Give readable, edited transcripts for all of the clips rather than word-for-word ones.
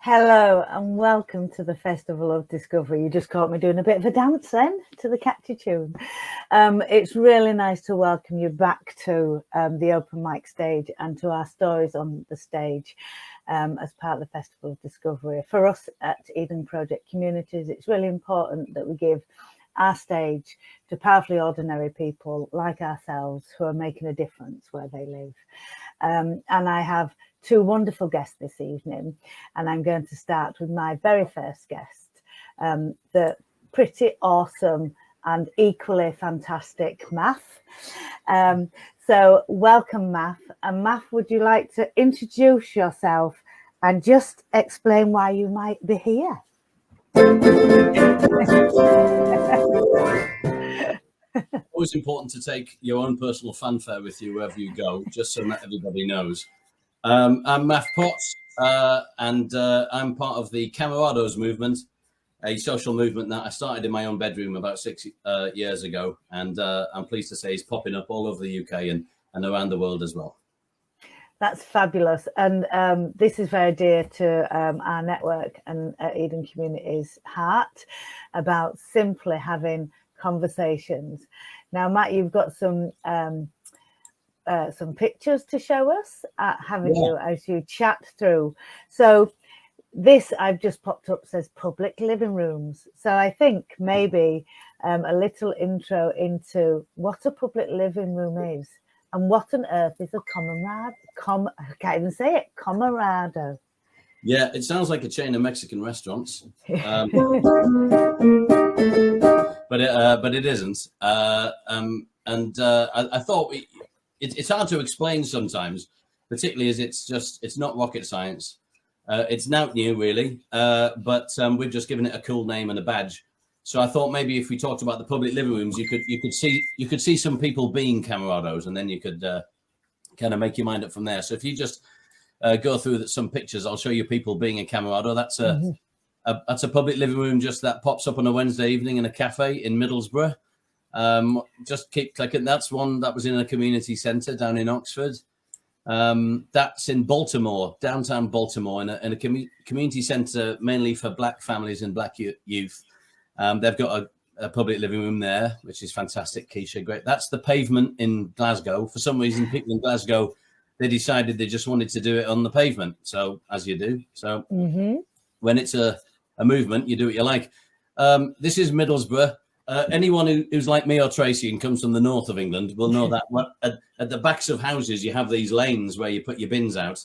Hello and welcome to the Festival of Discovery. You just caught me doing a bit of a dance then to the catchy tune. It's really nice to welcome you back to the open mic stage and to our stories on the stage as part of the Festival of Discovery. For us at Eden Project Communities, it's really important that we give our stage to powerfully ordinary people like ourselves who are making a difference where they live. And I have two wonderful guests this evening, and I'm going to start with my very first guest, the pretty awesome and equally fantastic Maff. So welcome, Maff. And Maff, would you like to introduce yourself and just explain why you might be here? Always important to take your own personal fanfare with you wherever you go, just so that everybody knows. I'm Maff Potts, and I'm part of the Camerados movement, a social movement that I started in my own bedroom about 6 years ago, and I'm pleased to say it's popping up all over the UK and around the world as well. That's fabulous, and this is very dear to our network and Eden Communities' heart about simply having conversations. Now, Matt, you've got some pictures to show us, haven't you, as you chat through. So this I've just popped up says public living rooms. So I think maybe a little intro into what a public living room is and what on earth is a I can't even say it, Camerado. Yeah, it sounds like a chain of Mexican restaurants, but it isn't. I thought it's hard to explain sometimes, particularly as it's not rocket science. It's not new really, but we've just given it a cool name and a badge. So I thought maybe if we talked about the public living rooms, you could see some people being Camerados, and then you could kind of make your mind up from there. So if you just go through some pictures, I'll show you people being a Camerado. That's a public living room just that pops up on a Wednesday evening in a cafe in Middlesbrough. Just keep clicking. That's one that was in a community centre down in Oxford. That's in Baltimore, downtown Baltimore, in a community centre mainly for Black families and Black youth. They've got a public living room there, which is fantastic. Keisha, great. That's the Pavement in Glasgow. For some reason, people in Glasgow, they decided they just wanted to do it on the pavement. So as you do. So when it's a movement, you do what you like. This is Middlesbrough. Anyone who's like me or Tracy and comes from the north of England will know that at the backs of houses, you have these lanes where you put your bins out.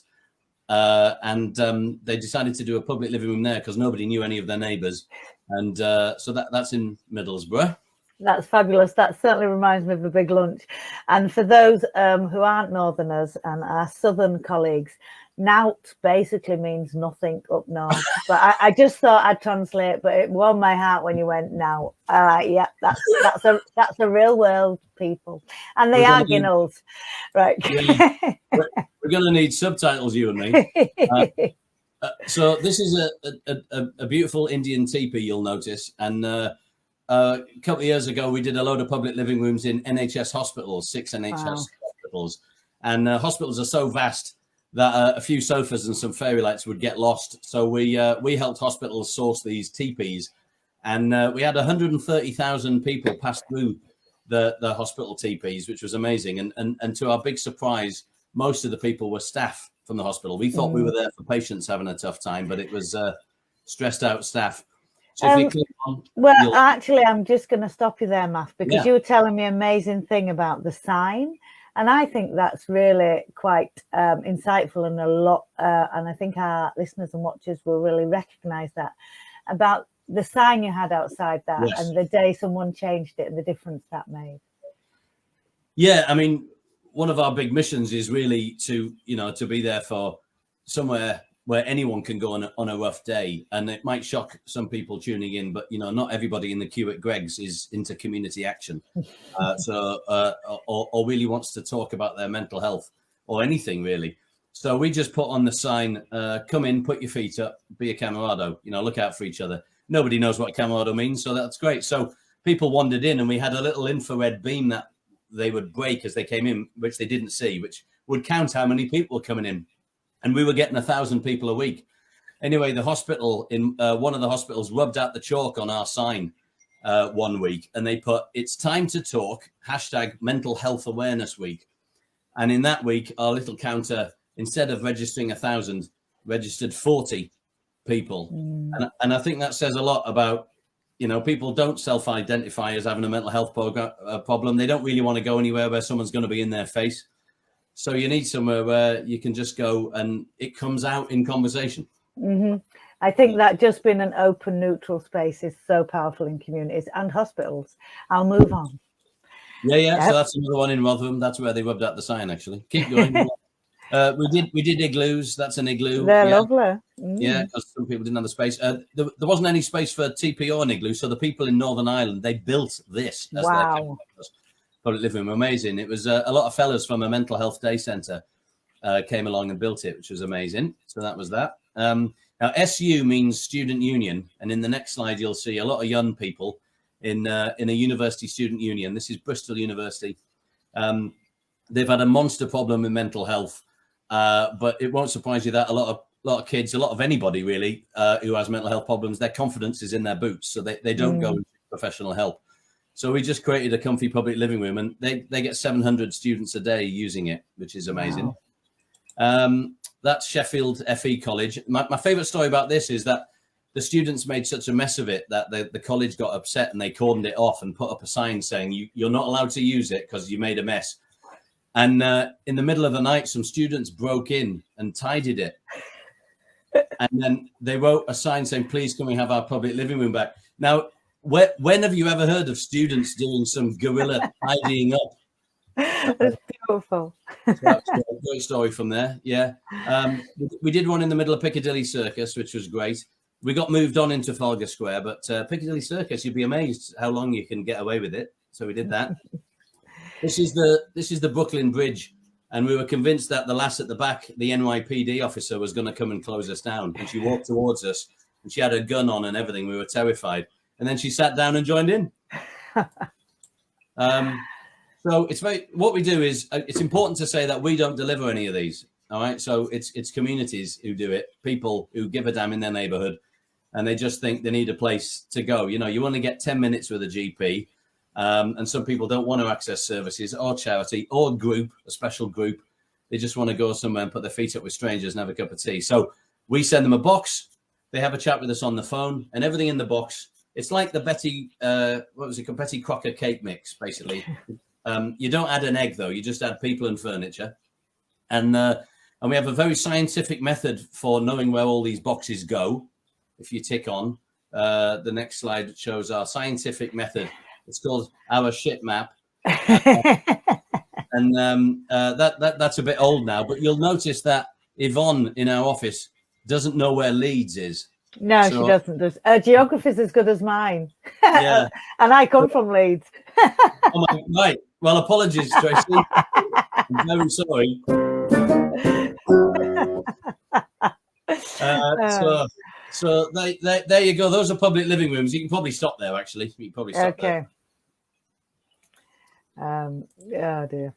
And they decided to do a public living room there because nobody knew any of their neighbours. And so that's in Middlesbrough. That's fabulous. That certainly reminds me of a big lunch. And for those who aren't northerners and our southern colleagues, Nout basically means nothing up north. But I just thought I'd translate, but it warmed my heart when you went Nout. Yeah, that's a real world people, and they are Ginnells, right? Yeah, we're going to need subtitles, you and me. So this is a beautiful Indian teepee, you'll notice, and a couple of years ago we did a load of public living rooms in NHS hospitals, 6 NHS hospitals, and hospitals are so vast that a few sofas and some fairy lights would get lost. So we helped hospitals source these teepees, and we had 130,000 people pass through the hospital teepees, which was amazing. And to our big surprise, most of the people were staff from the hospital. We thought we were there for patients having a tough time, but it was stressed out staff. So if you click on, actually, I'm just going to stop you there, Maff, because you were telling me an amazing thing about the sign. And I think that's really quite insightful and a lot. And I think our listeners and watchers will really recognise that about the sign you had outside that and the day someone changed it and the difference that made. Yeah, I mean, one of our big missions is really to be there for somewhere where anyone can go on a rough day. And it might shock some people tuning in, but, not everybody in the queue at Greg's is into community action. Or really wants to talk about their mental health or anything really. So we just put on the sign, come in, put your feet up, be a Camerado, look out for each other. Nobody knows what Camerado means, so that's great. So people wandered in and we had a little infrared beam that they would break as they came in, which they didn't see, which would count how many people were coming in. And we were getting 1,000 people a week. Anyway, the hospital in one of the hospitals rubbed out the chalk on our sign 1 week, and they put, "It's time to talk, #Mental Health Awareness Week." And in that week, our little counter, instead of registering 1,000, registered 40 people. And I think that says a lot about, people don't self-identify as having a mental health problem. They don't really want to go anywhere where someone's going to be in their face. So you need somewhere where you can just go and it comes out in conversation. I think that just being an open, neutral space is so powerful in communities and hospitals. I'll move on. Yeah. Yep. So that's another one in Rotherham. That's where they rubbed out the sign, actually. Keep going. We did igloos. That's an igloo. They're lovely. Yeah, because some people didn't have the space. There wasn't any space for TP or an igloo, so the people in Northern Ireland, they built this as their public living room. Amazing. It was a lot of fellas from a mental health day centre came along and built it, which was amazing. So that was that. Now, SU means student union, and in the next slide you'll see a lot of young people in a university student union. This is Bristol University. They've had a monster problem with mental health, but it won't surprise you that a lot of kids, a lot of anybody really who has mental health problems, their confidence is in their boots, so they don't go and seek professional help. So we just created a comfy public living room, and they get 700 students a day using it, which is amazing. Wow. That's Sheffield FE College. My favourite story about this is that the students made such a mess of it that the college got upset and they cordoned it off and put up a sign saying you're not allowed to use it because you made a mess. And in the middle of the night, some students broke in and tidied it. And then they wrote a sign saying, "Please, can we have our public living room back?" Now, when have you ever heard of students doing some guerrilla tidying up? That's beautiful. So that's a great story from there. Yeah. We did one in the middle of Piccadilly Circus, which was great. We got moved on into Trafalgar Square, but Piccadilly Circus, you'd be amazed how long you can get away with it. So we did that. This is the Brooklyn Bridge, and we were convinced that the lass at the back, the NYPD officer, was going to come and close us down. And she walked towards us, and she had her gun on and everything. We were terrified, and then she sat down and joined in. So what we do is it's important to say that we don't deliver any of these. All right, so it's communities who do it, people who give a damn in their neighbourhood, and they just think they need a place to go. You only get 10 minutes with a GP. And some people don't want to access services or charity or a special group. They just want to go somewhere and put their feet up with strangers and have a cup of tea. So we send them a box. They have a chat with us on the phone, and everything in the box. It's like the Betty Crocker cake mix, basically. You don't add an egg, though. You just add people and furniture. And we have a very scientific method for knowing where all these boxes go. If you tick on, the next slide shows our scientific method. It's called our shit map. And that's a bit old now, but you'll notice that Yvonne in our office doesn't know where Leeds is. No, she doesn't. Her geography's as good as mine. Yeah. And I come from Leeds. Oh my, right. Well, apologies, Tracy. I'm very sorry. So there you go. Those are public living rooms. You can probably stop there, actually. You can probably stop there. Oh dear.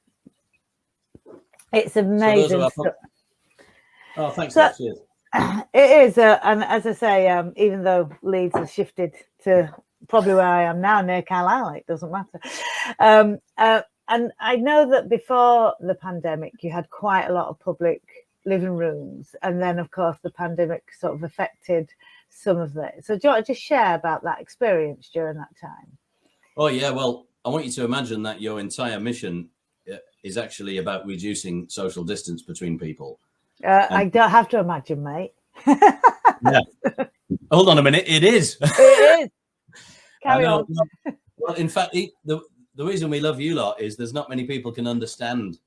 It's amazing. Oh, thanks. Cheers. It is, and as I say, even though Leeds has shifted to probably where I am now, near Carlisle, it doesn't matter. And I know that before the pandemic, you had quite a lot of public living rooms, and then, of course, the pandemic sort of affected some of it. So, do you want to just share about that experience during that time? Oh yeah, well, I want you to imagine that your entire mission is actually about reducing social distance between people. I don't have to imagine, mate. Yeah. Hold on a minute. It is. It is. Carry on. Well, in fact, the reason we love you lot is there's not many people can understand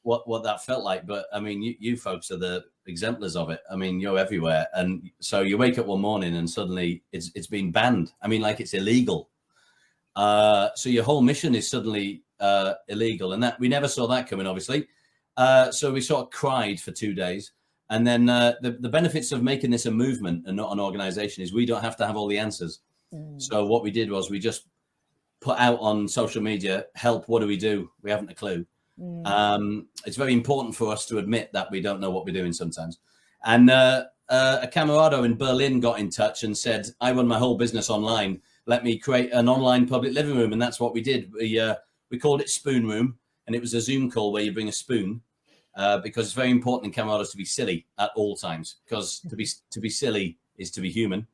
what that felt like. But I mean, you folks are the exemplars of it. I mean, you're everywhere, and so you wake up one morning and suddenly it's been banned. I mean, like it's illegal. So your whole mission is suddenly illegal, and that we never saw that coming, obviously. So we sort of cried for 2 days, and then the benefits of making this a movement and not an organization is we don't have to have all the answers. So what we did was we just put out on social media, help, what do we do? We haven't a clue. It's very important for us to admit that we don't know what we're doing sometimes. And a Camerado in Berlin got in touch and said, I run my whole business online. Let me create an online public living room. And that's what we did. We called it Spoon Room. And it was a Zoom call where you bring a spoon because it's very important in Camerados to be silly at all times, because to be silly is to be human.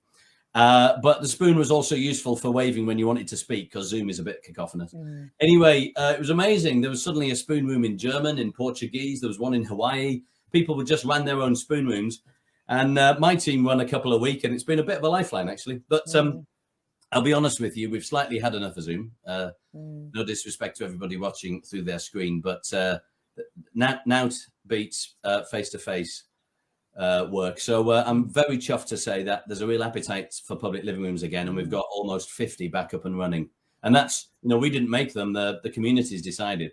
But the spoon was also useful for waving when you wanted to speak, because Zoom is a bit cacophonous. Anyway, it was amazing. There was suddenly a spoon room in German, in Portuguese. There was one in Hawaii. People would just ran their own spoon rooms. And my team run a couple a week, and it's been a bit of a lifeline, actually. But I'll be honest with you, we've slightly had enough of Zoom. No disrespect to everybody watching through their screen, but now beats face-to-face work. So I'm very chuffed to say that there's a real appetite for public living rooms again, and we've got almost 50 back up and running. And that's, we didn't make them, the communities decided.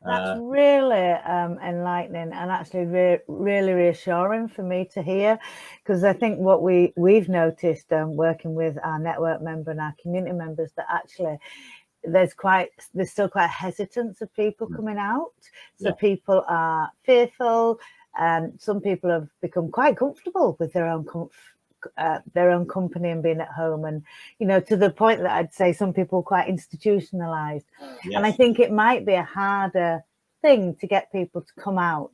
That's really enlightening and actually really reassuring for me to hear, because I think what we've noticed working with our network member and our community members, that actually there's still quite hesitance of people coming out. So people are fearful, and some people have become quite comfortable with their own company and being at home, and to the point that I'd say some people are quite institutionalized. And I think it might be a harder thing to get people to come out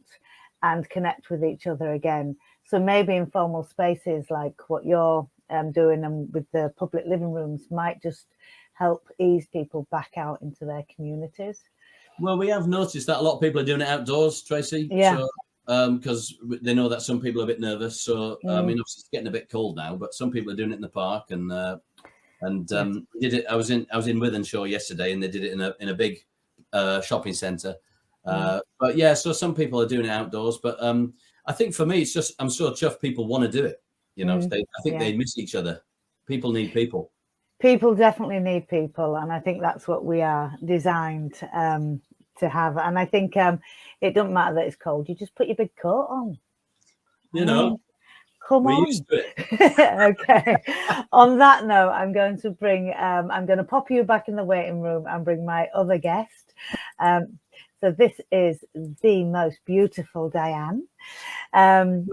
and connect with each other again. So maybe informal spaces like what you're doing and with the public living rooms might just help ease people back out into their communities. Well, we have noticed that a lot of people are doing it outdoors, Tracy. Yeah. So, because they know that some people are a bit nervous. So, I mean, obviously it's getting a bit cold now, but some people are doing it in the park, and did it. I was in Wythenshawe yesterday, and they did it in a big shopping centre. But yeah, so some people are doing it outdoors. But I think for me, it's just I'm so chuffed people want to do it. I think they miss each other. People need people. People definitely need people, and I think that's what we are designed to have. And I think it doesn't matter that it's cold. You just put your big coat on. Come on. Used to it. Okay. On that note, I'm going to pop you back in the waiting room and bring my other guest. So this is the most beautiful Diane. And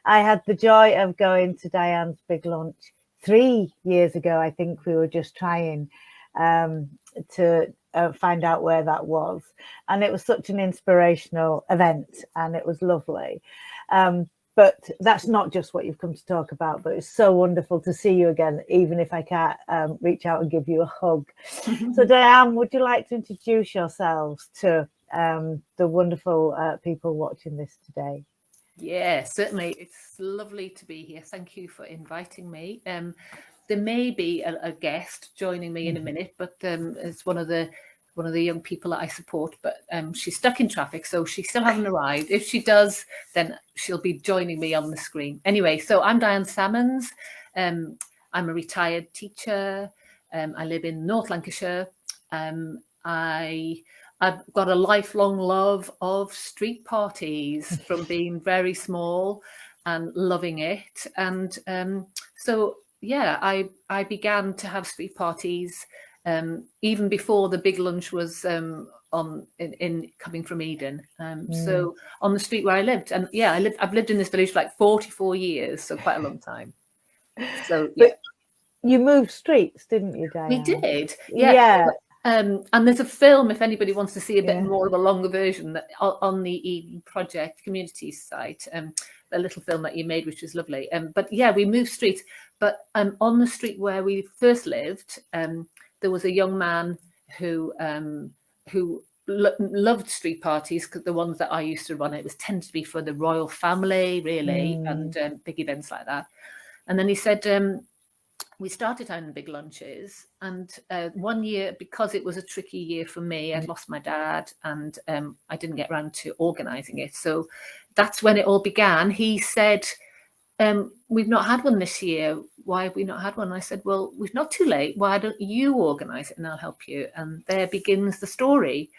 I had the joy of going to Diane's big lunch 3 years ago. I think we were just trying to find out where that was. And it was such an inspirational event, and it was lovely. But that's not just what you've come to talk about, but it's so wonderful to see you again, even if I can't reach out and give you a hug. So Diane, would you like to introduce yourselves to the wonderful people watching this today? Yeah, certainly. It's lovely to be here. Thank you for inviting me. There may be a guest joining me in a minute, but it's one of the young people that I support, but she's stuck in traffic, so she still hasn't arrived. If she does, then she'll be joining me on the screen. Anyway, so I'm Diane Sammons. I'm a retired teacher. I live in North Lancashire. I've got a lifelong love of street parties from being very small and loving it. And so, yeah, I began to have street parties even before the big lunch was in coming from Eden. So on the street where I lived, and yeah, I've lived in this village for like 44 years, so quite a long time. So yeah. But you moved streets, didn't you, Diane? We did, yeah. And there's a film, if anybody wants to see a bit more of a longer version, that on the Eden Project community site, a little film that you made, which was lovely. But yeah, we moved streets. But on the street where we first lived, there was a young man who loved street parties, because the ones that I used to run, it was tended to be for the royal family, really, and big events like that. And then he said, we started having big lunches, and 1 year, because it was a tricky year for me, I'd lost my dad, and I didn't get around to organising it. So that's when it all began. He said, we've not had one this year. Why have we not had one? And I said, well, we're not too late. Why don't you organise it and I'll help you? And there begins the story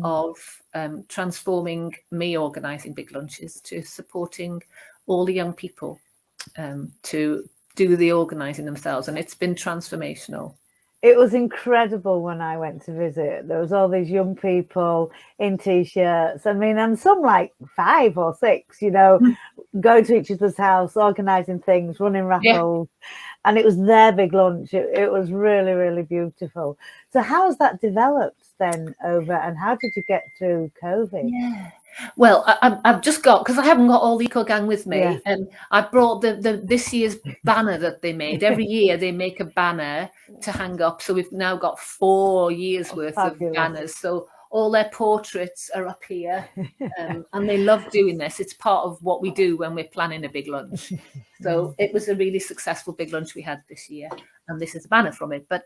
of transforming me organising big lunches to supporting all the young people to do the organising themselves. And it's been transformational. It was incredible when I went to visit. There was all these young people in T-shirts. I mean, and some like 5 or 6, you know, going to each other's house, organising things, running raffles. And it was their big lunch. It was really, really beautiful. So how's that developed then over, and how did you get through COVID? Yeah. Well, I've just got, because I haven't got all the Eco Gang with me, and I brought the this year's banner that they made. Every year they make a banner to hang up. So we've now got 4 years worth of banners. So all their portraits are up here, and they love doing this. It's part of what we do when we're planning a big lunch. So it was a really successful big lunch we had this year, and this is a banner from it. But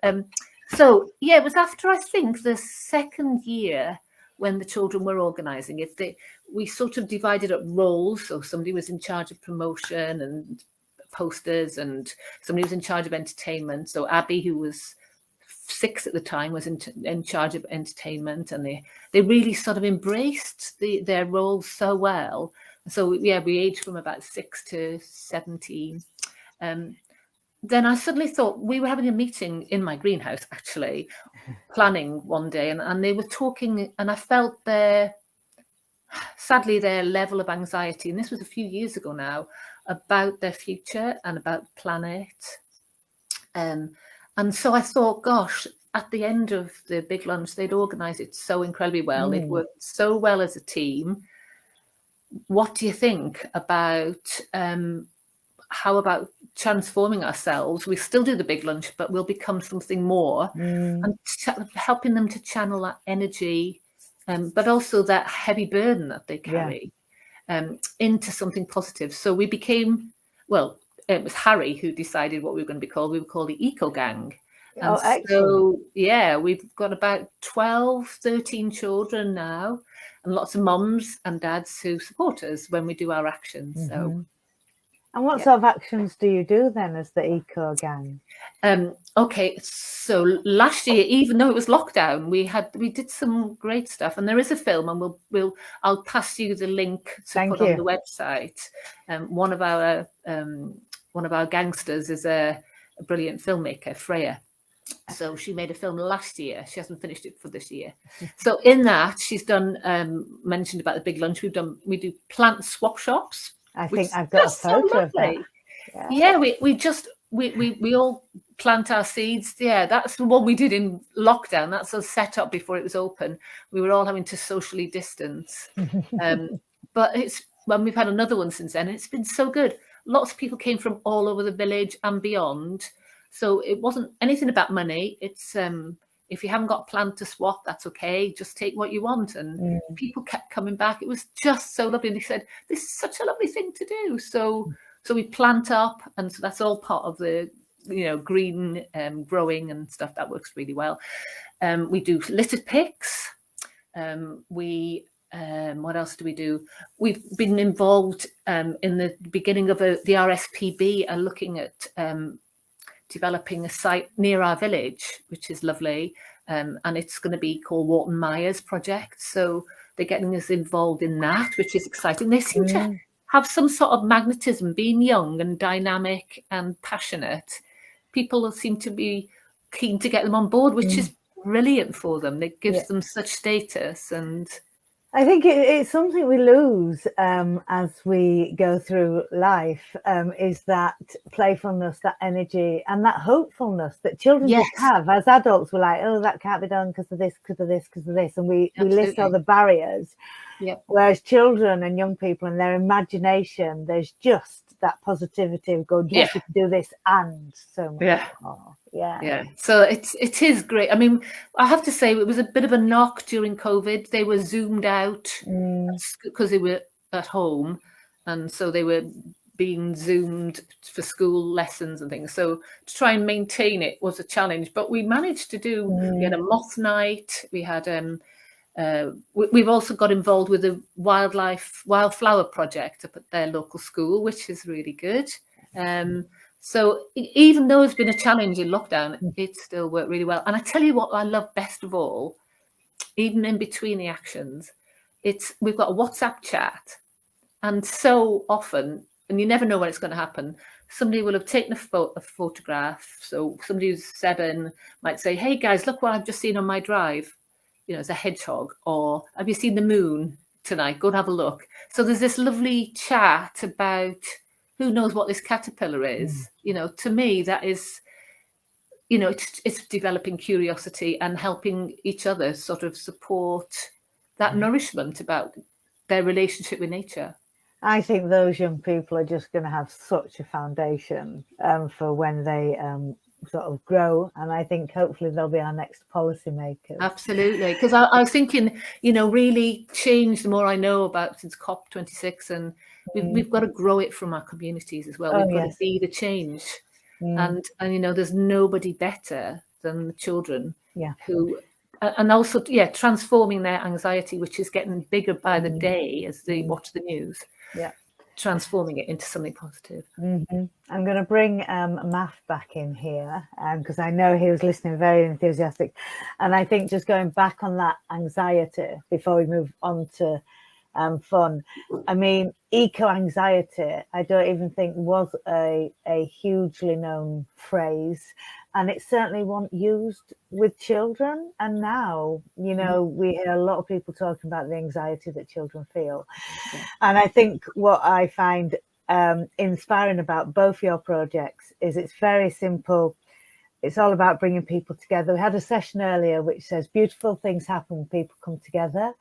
so yeah, it was after, I think, the second year when the children were organising it. We sort of divided up roles. So somebody was in charge of promotion and posters, and somebody was in charge of entertainment. So Abby, who was 6 at the time, was in charge of entertainment, and they really sort of embraced their roles so well. So yeah, we aged from about 6 to 17. Then I suddenly thought, we were having a meeting in my greenhouse, actually, planning one day, and they were talking, and I felt sadly their level of anxiety, and this was a few years ago now, about their future and about the planet. And so I thought, gosh, at the end of the big lunch, they'd organised it so incredibly well. They'd worked so well as a team. What do you think about how about transforming ourselves? We still do the big lunch, but we'll become something more, and helping them to channel that energy, but also that heavy burden that they carry into something positive. So we became, well, it was Harry who decided what we were going to be called. We were called the Eco Gang. And so, yeah, we've got about 12, 13 children now, and lots of mums and dads who support us when we do our actions. So. And what sort of actions do you do then as the Eco Gang? Okay, so last year, even though it was lockdown, we did some great stuff, and there is a film, and I'll pass you the link to put on the website. One of our gangsters is a brilliant filmmaker, Freya. So she made a film last year. She hasn't finished it for this year. So in that, she's done mentioned about the big lunch. We do plant swap shops. I think I've got a photo of that. Yeah, we all plant our seeds. Yeah, that's the one we did in lockdown. That's a setup before it was open. We were all having to socially distance. But we've had another one since then, and it's been so good. Lots of people came from all over the village and beyond. So it wasn't anything about money. It's if you haven't got a plant to swap, that's okay. Just take what you want. And people kept coming back. It was just so lovely. And they said, this is such a lovely thing to do. So we plant up, and so that's all part of the green growing and stuff. That works really well. We do litter picks. What else do we do? We've been involved in the beginning of the RSPB are looking at developing a site near our village, which is lovely. And it's going to be called Wharton Myers Project. So they're getting us involved in that, which is exciting. They seem to have some sort of magnetism, being young and dynamic and passionate. People seem to be keen to get them on board, which is brilliant for them. It gives them such status. And I think it's something we lose as we go through life, is that playfulness, that energy, and that hopefulness that children just have. As adults, we're like, oh, that can't be done because of this, because of this, because of this. And we list all the barriers. Whereas children and young people and their imagination, there's just that positivity of going, yes, you can do this, and so much more. So it is great. I mean, I have to say it was a bit of a knock during COVID. They were zoomed out because they were at home, and so they were being zoomed for school lessons and things. So to try and maintain it was a challenge, but we managed to do. We had a moth night. We had we've also got involved with the wildflower project up at their local school, which is really good. So even though it's been a challenge in lockdown, it still worked really well. And I tell you what I love best of all, even in between the actions, we've got a WhatsApp chat. And so often and you never know when it's going to happen. Somebody will have taken a photograph. So somebody who's 7 might say, "Hey guys, look what I've just seen on my drive. You know, it's a hedgehog." Or, "Have you seen the moon tonight? Go and have a look." So there's this lovely chat about who knows what this caterpillar is. You know, to me, that is, you know, it's developing curiosity and helping each other sort of support that nourishment about their relationship with nature. I think those young people are just going to have such a foundation for when they sort of grow, and I think hopefully they'll be our next policymakers. Absolutely, because I was thinking, you know, really change, the more I know about since COP26, and we've got to grow it from our communities as well. We've got to be the change, and you know, there's nobody better than the children who, and also transforming their anxiety, which is getting bigger by the day as they watch the news. Transforming it into something positive. I'm going to bring Maff back in here because I know he was listening very enthusiastic, and I think just going back on that anxiety before we move on to fun. I mean, eco-anxiety, I don't even think was a hugely known phrase, and it certainly wasn't used with children. And now, you know, we hear a lot of people talking about the anxiety that children feel. And I think what I find inspiring about both your projects is it's very simple. It's all about bringing people together. We had a session earlier which says beautiful things happen when people come together.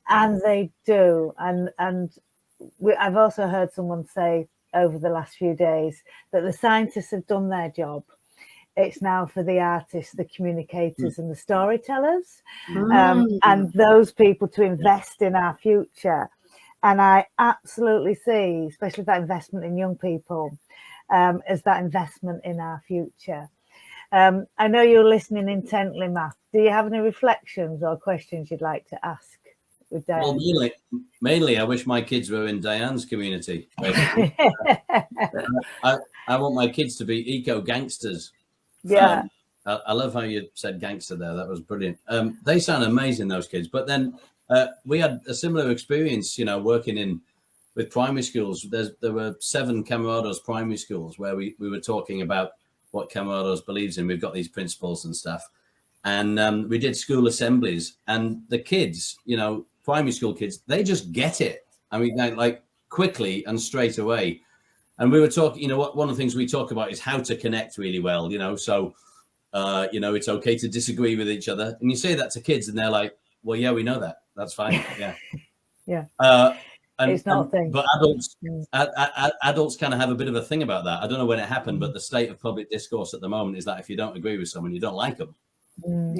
And they do. And I've also heard someone say over the last few days that the scientists have done their job. It's now for the artists, the communicators and the storytellers, and those people to invest in our future. And I absolutely see, especially that investment in young people, as that investment in our future. I know you're listening intently, Matt. Do you have any reflections or questions you'd like to ask with Diane? Well, mainly, I wish my kids were in Diane's community. I want my kids to be eco-gangsters. Yeah. I love how you said gangster there. That was brilliant. They sound amazing, those kids. But then we had a similar experience, you know, working with primary schools. There were 7 Camerados primary schools where we were talking about what Camerados believes in. We've got these principles and stuff. And we did school assemblies. And the kids, you know, primary school kids, they just get it. I mean, like quickly and straight away. And we were talking, you know, one of the things we talk about is how to connect really well, you know. So, you know, it's okay to disagree with each other. And you say that to kids and they're like, well, yeah, we know that. That's fine. Yeah. It's not a thing. But adults kind of have a bit of a thing about that. I don't know when it happened, but the state of public discourse at the moment is that if you don't agree with someone, you don't like them. And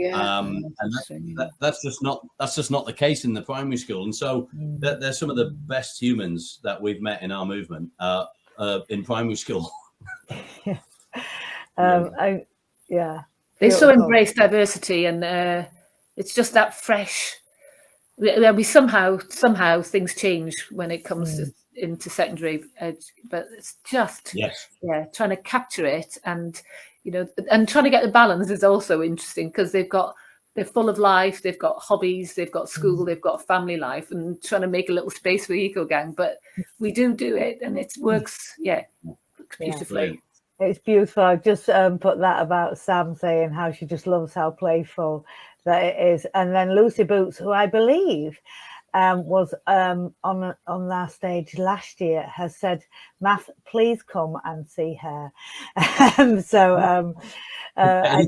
that's just not the case in the primary school. And so they're some of the best humans that we've met in our movement in primary school. They so embrace diversity, and it's just that fresh. We somehow things change when it comes into secondary, but it's just trying to capture it, and you know, and trying to get the balance is also interesting because they're full of life, they've got hobbies, they've got school, they've got family life, and trying to make a little space for Eco Gang. But we do it, and it works. Beautifully. It's beautiful. I just put that about Sam saying how she just loves how playful that it is. And then Lucy Boots, who I believe was on our stage last year, has said, Maff, please come and see her. I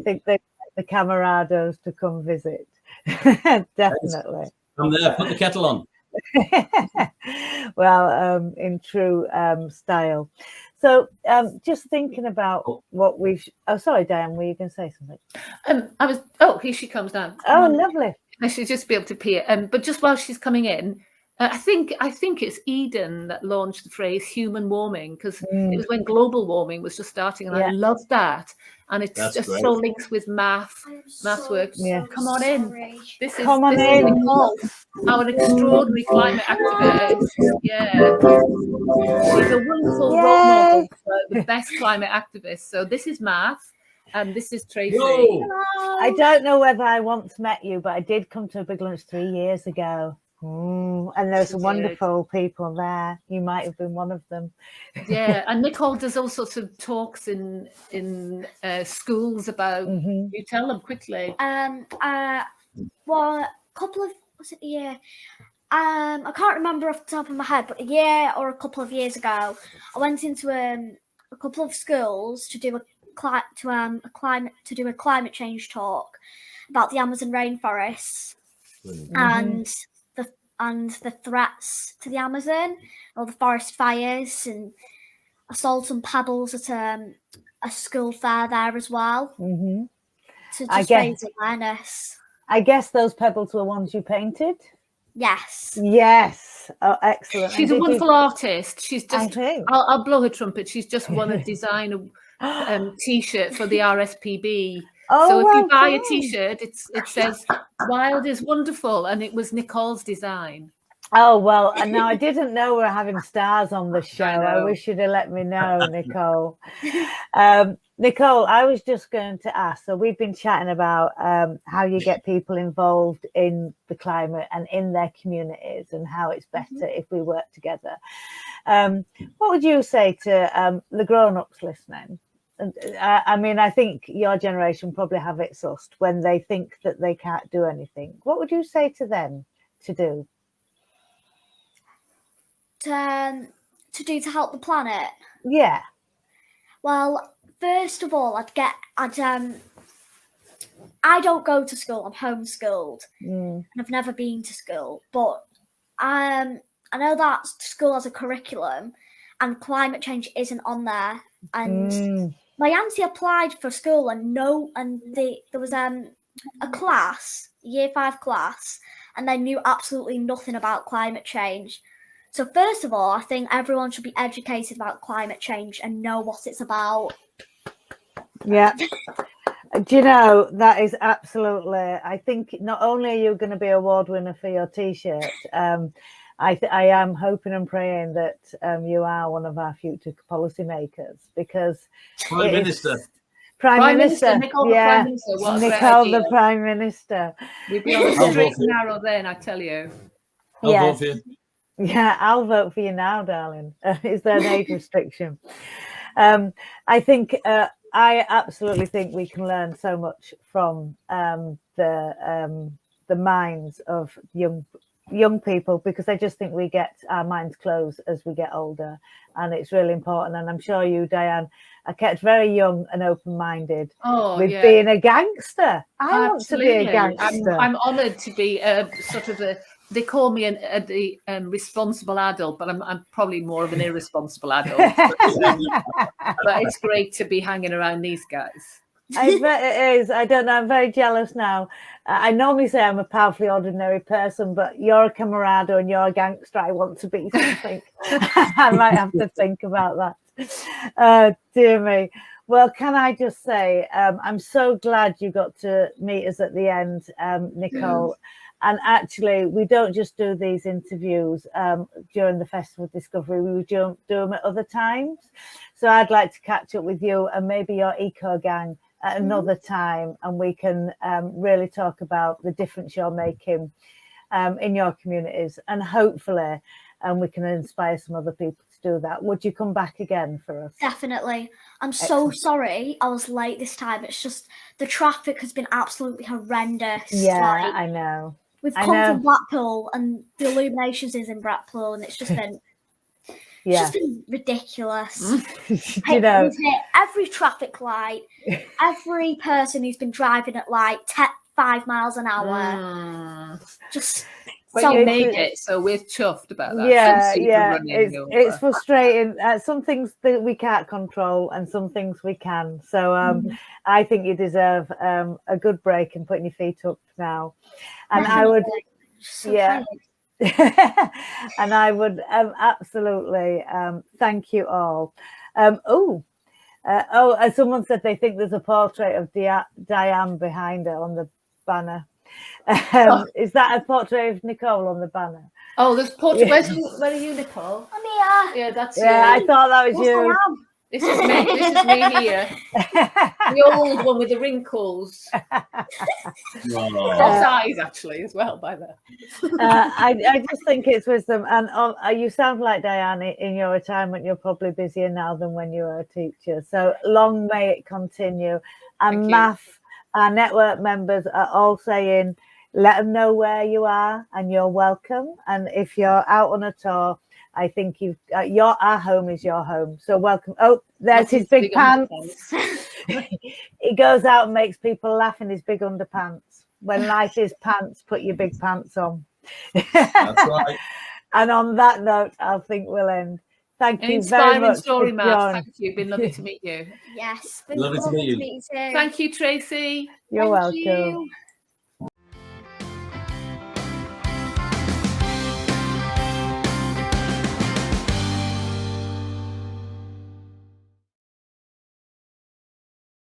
think the Camerados to come visit. Definitely. I'm there, put the kettle on. Well, in true style. So just thinking about what we've... Oh, sorry, Diane, were you going to say something? Here she comes down. Oh, lovely. I should just be able to peer. But just while she's coming in, I think it's Eden that launched the phrase human warming, because it was when global warming was just starting, and I loved that. And it's That's just great. so linked with Maff's work. Yeah. Come on in. This is Nicole, our extraordinary climate activist. Yeah. She's a wonderful role model for the best climate activists. So this is Maff. And this is Tracy. I don't know whether I once met you, but I did come to a big lunch 3 years ago. And there's some wonderful people there. You might have been one of them. Yeah, and Nicole does all sorts of talks in schools about. You tell them quickly. Well, a couple of I can't remember off the top of my head, but a year or a couple of years ago, I went into a couple of schools to do a climate change talk about the Amazon rainforests and the threats to the Amazon, or the forest fires, and I sold some pebbles at a school fair there as well. To just raise awareness. I guess those pebbles were ones you painted? Yes. Yes. Oh, excellent. She's a wonderful artist. She's just, I'll blow her trumpet. She's just won a design T-shirt for the RSPB. So if you buy a T-shirt, it says "Wild is wonderful," and it was Nicole's design. Oh, well, and now I didn't know we're having stars on the show. I wish you'd have let me know, Nicole. Nicole, I was just going to ask, so we've been chatting about how you get people involved in the climate and in their communities, and how it's better if we work together. What would you say to the grown-ups listening? I mean, I think your generation probably have it sussed when they think that they can't do anything. What would you say to them to do? To help the planet? Yeah. Well, first of all, I don't go to school. I'm homeschooled, and I've never been to school. But I know that school has a curriculum, and climate change isn't on there. And my auntie applied for school, and there was a class, year 5 class, and they knew absolutely nothing about climate change. So first of all, I think everyone should be educated about climate change and know what it's about. Yeah. Do you know, that is absolutely, I think not only are you going to be award winner for your T-shirt, I am hoping and praying that you are one of our future policymakers, because Prime Minister. Prime Minister. Nicole the Prime Minister. Nicole the Prime Minister. We'd be on a straight and narrow then, I tell you. I'll vote for you. Yeah, I'll vote for you now, darling. Is there an age restriction? I think I absolutely think we can learn so much from the minds of young people, because I just think we get our minds closed as we get older, and it's really important. And I'm sure you, Diane, are kept very young and open-minded with being a gangster. I want to be a gangster. I'm honoured to be sort of a. They call me the responsible adult, but I'm probably more of an irresponsible adult. But it's great to be hanging around these guys. I bet it is. I don't know. I'm very jealous now. I normally say I'm a powerfully ordinary person, but you're a camarado and you're a gangster. I want to be something. I might have to think about that. Dear me. Well, can I just say, I'm so glad you got to meet us at the end, Nicole. And actually, we don't just do these interviews during the Festival of Discovery. We do them at other times. So I'd like to catch up with you and maybe your eco gang at another time, and we can really talk about the difference you're making in your communities, and hopefully we can inspire some other people to do that. Would you come back again for us? Definitely. I'm so sorry I was late this time. It's just the traffic has been absolutely horrendous. Yeah, I know. We've come from Blackpool, and the illuminations is in Blackpool, and it's just been just been ridiculous. You know, we've hit every traffic light, every person who's been driving at like 5 miles an hour. Just But you made it, so we're chuffed about that. Yeah. It's frustrating. Some things that we can't control, and some things we can. So I think you deserve a good break and putting your feet up now. And I would, and I would absolutely thank you all. Someone said they think there's a portrait of Diane behind her on the banner. Is that a portrait of Nicole on the banner? Oh, there's portrait. Where are you, Nicole? I'm here. Yeah, that's you. I thought that was you. This is me. This is me here. The old one with the wrinkles. Cross eyes, actually, as well, by then. I just think it's wisdom. And you sound like Diane in your retirement. You're probably busier now than when you were a teacher. So long may it continue. And Maff, our network members are all saying, let them know where you are and you're welcome. And if you're out on a tour, I think our home is your home. So welcome. Oh, there's his big pants. He goes out and makes people laugh in his big underpants. When life is pants, put your big pants on. That's right. And on that note, I think we'll end. Thank you very much. Inspiring story, Maff. Thank you. It's been lovely to meet you. Yes. Lovely to meet you. Me too. Thank you, Tracy. You're welcome. You.